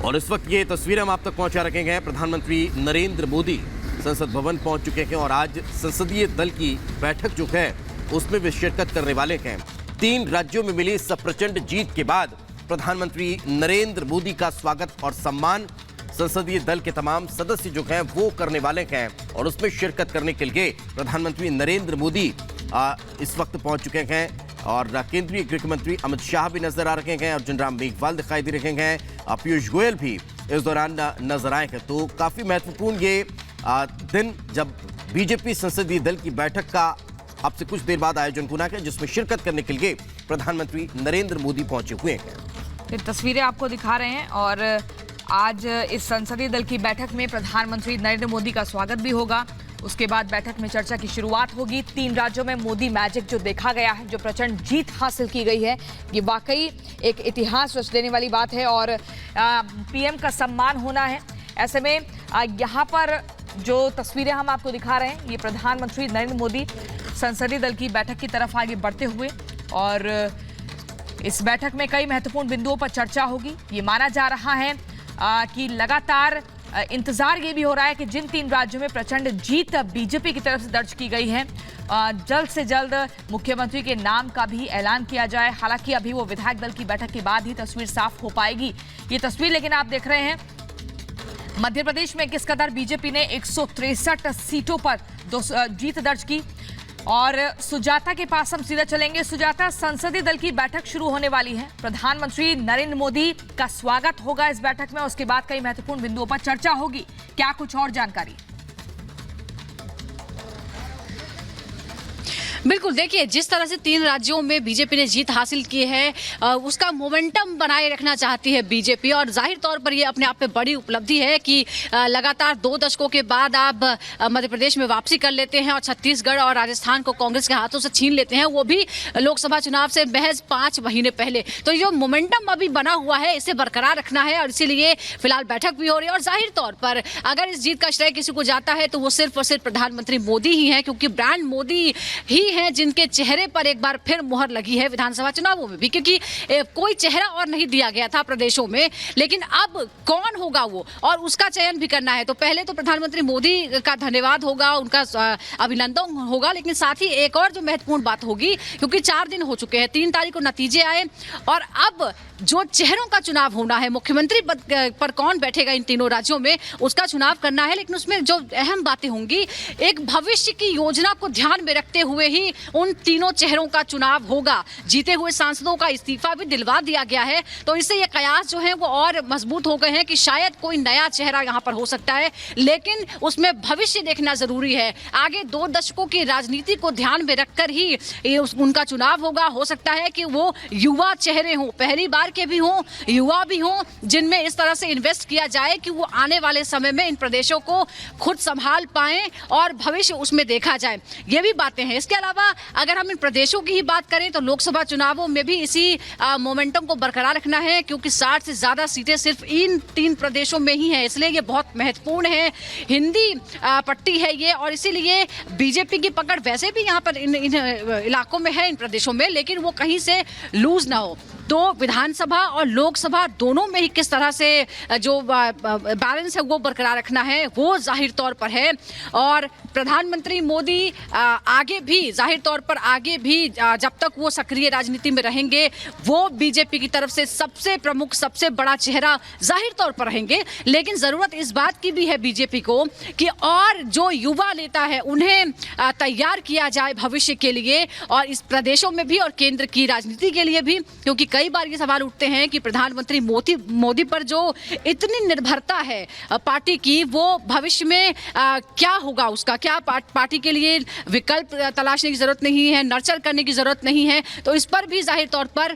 और इस वक्त ये तस्वीरें हम आप तक पहुंचा रखेंगे हैं। प्रधानमंत्री नरेंद्र मोदी संसद भवन पहुंच चुके हैं और आज संसदीय दल की बैठक जो है उसमें वे शिरकत करने वाले हैं। 3 राज्यों में मिली इस प्रचंड जीत के बाद प्रधानमंत्री नरेंद्र मोदी का स्वागत और सम्मान संसदीय दल के तमाम सदस्य जो हैं वो करने वाले हैं और उसमें शिरकत करने के लिए प्रधानमंत्री नरेंद्र मोदी इस वक्त पहुंच चुके हैं और केंद्रीय गृह मंत्री अमित शाह भी नजर आ रहे हैं, अर्जुन राम मेघवाल दिखाई दे रहे हैं, पीयूष गोयल भी इस दौरान नजर आए हैं। तो काफी महत्वपूर्ण ये दिन जब बीजेपी संसदीय दल की बैठक का अब से कुछ देर बाद आयोजन होना है, जिसमें शिरकत करने के लिए प्रधानमंत्री नरेंद्र मोदी पहुंचे हुए हैं। तस्वीरें आपको दिखा रहे हैं और आज इस संसदीय दल की बैठक में प्रधानमंत्री नरेंद्र मोदी का स्वागत भी होगा। उसके बाद बैठक में चर्चा की शुरुआत होगी। 3 राज्यों में मोदी मैजिक जो देखा गया है, जो प्रचंड जीत हासिल की गई है, ये वाकई एक इतिहास रच देने वाली बात है और पीएम का सम्मान होना है। ऐसे में यहाँ पर जो तस्वीरें हम आपको दिखा रहे हैं, ये प्रधानमंत्री नरेंद्र मोदी संसदीय दल की बैठक की तरफ आगे बढ़ते हुए और इस बैठक में कई महत्वपूर्ण बिंदुओं पर चर्चा होगी। ये माना जा रहा है कि लगातार इंतजार ये भी हो रहा है कि जिन 3 राज्यों में प्रचंड जीत बीजेपी की तरफ से दर्ज की गई है, जल्द से जल्द मुख्यमंत्री के नाम का भी ऐलान किया जाए। हालांकि अभी वो विधायक दल की बैठक के बाद ही तस्वीर साफ हो पाएगी। ये तस्वीर लेकिन आप देख रहे हैं मध्य प्रदेश में किस कदर बीजेपी ने 163 सीटों पर जीत दर्ज की। और सुजाता के पास हम सीधा चलेंगे। सुजाता, संसदीय दल की बैठक शुरू होने वाली है। प्रधानमंत्री नरेंद्र मोदी का स्वागत होगा इस बैठक में, उसके बाद कई महत्वपूर्ण बिंदुओं पर चर्चा होगी। क्या कुछ और जानकारी? बिल्कुल, देखिए जिस तरह से 3 राज्यों में बीजेपी ने जीत हासिल की है, उसका मोमेंटम बनाए रखना चाहती है बीजेपी और जाहिर तौर पर ये अपने आप में बड़ी उपलब्धि है कि लगातार 2 दशकों के बाद आप मध्य प्रदेश में वापसी कर लेते हैं और छत्तीसगढ़ और राजस्थान को कांग्रेस के हाथों से छीन लेते हैं, वो भी लोकसभा चुनाव से महज 5 महीने पहले। तो जो मोमेंटम अभी बना हुआ है इसे बरकरार रखना है और इसीलिए फिलहाल बैठक भी हो रही है। और जाहिर तौर पर अगर इस जीत का श्रेय किसी को जाता है तो वो सिर्फ और सिर्फ प्रधानमंत्री मोदी ही हैं, क्योंकि ब्रांड मोदी ही हैं जिनके चेहरे पर एक बार फिर मुहर लगी है विधानसभा चुनावों में भी, क्योंकि कोई चेहरा और नहीं दिया गया था प्रदेशों में। लेकिन अब कौन होगा वो और उसका चयन भी करना है। तो पहले तो प्रधानमंत्री मोदी का धन्यवाद होगा, उनका अभिनंदन होगा, लेकिन साथ ही एक और जो महत्वपूर्ण बात होगी, क्योंकि 4 दिन हो चुके हैं, 3 तारीख को नतीजे आए और अब जो चेहरों का चुनाव होना है, मुख्यमंत्री पद पर कौन बैठेगा इन 3 राज्यों में, उसका चुनाव करना है। लेकिन उसमें जो अहम बातें होंगी, एक भविष्य की योजना को ध्यान में रखते हुए ही उन 3 चेहरों का चुनाव होगा। जीते हुए सांसदों का इस्तीफा भी दिलवा दिया गया है, तो इससे ये कयास जो है वो और मजबूत हो गए हैं कि शायद कोई नया चेहरा यहाँ पर हो सकता है, लेकिन उसमें भविष्य देखना जरूरी है। आगे 2 दशकों की राजनीति को ध्यान में रखकर ही उनका चुनाव होगा। हो सकता है कि वो युवा चेहरे हों, पहली बार के भी हों, युवा भी हों, जिनमें इस तरह से इन्वेस्ट किया जाए कि वो आने वाले समय में इन प्रदेशों को खुद संभाल पाएं और भविष्य उसमें देखा जाए। ये भी बातें हैं। इसके अलावा अगर हम इन प्रदेशों की ही बात करें तो लोकसभा चुनावों में भी इसी मोमेंटम को बरकरार रखना है, क्योंकि 60 से ज्यादा सीटें सिर्फ इन 3 प्रदेशों में ही है, इसलिए ये बहुत महत्वपूर्ण है। हिंदी पट्टी है ये और इसीलिए बीजेपी की पकड़ वैसे भी यहाँ पर इन इलाकों में है, इन प्रदेशों में, लेकिन वो कहीं से लूज ना हो। तो विधानसभा और लोकसभा दोनों में ही किस तरह से जो बैलेंस है वो बरकरार रखना है, वो जाहिर तौर पर है। और प्रधानमंत्री मोदी आगे भी जाहिर तौर पर आगे भी जब तक वो सक्रिय राजनीति में रहेंगे, वो बीजेपी की तरफ से सबसे प्रमुख, सबसे बड़ा चेहरा जाहिर तौर पर रहेंगे। लेकिन जरूरत इस बात की भी है बीजेपी को कि और जो युवा नेता है उन्हें तैयार किया जाए भविष्य के लिए, और इस प्रदेशों में भी और केंद्र की राजनीति के लिए भी, क्योंकि कई बार ये सवाल उठते हैं कि प्रधानमंत्री मोदी पर जो इतनी निर्भरता है पार्टी की, वो भविष्य में क्या होगा उसका, क्या पार्टी के लिए विकल्प तलाशने की जरूरत नहीं है, नर्चर करने की जरूरत नहीं है। तो इस पर भी जाहिर तौर पर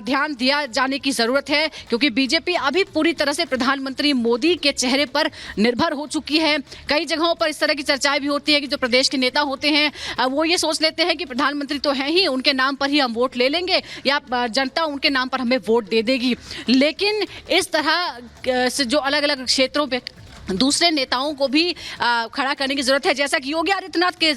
ध्यान दिया जाने की जरूरत है, क्योंकि बीजेपी अभी पूरी तरह से प्रधानमंत्री मोदी के चेहरे पर निर्भर हो चुकी है। कई जगहों पर इस तरह की चर्चाएं भी होती है कि जो प्रदेश के नेता होते हैं वो ये सोच लेते हैं कि प्रधानमंत्री तो हैं ही, उनके नाम पर ही हम वोट ले लेंगे या जनता उनके नाम पर हमें वोट दे देगी। लेकिन इस तरह से जो अलग अलग क्षेत्रों पे दूसरे नेताओं को भी खड़ा करने की जरूरत है, जैसा कि योगी आदित्यनाथ के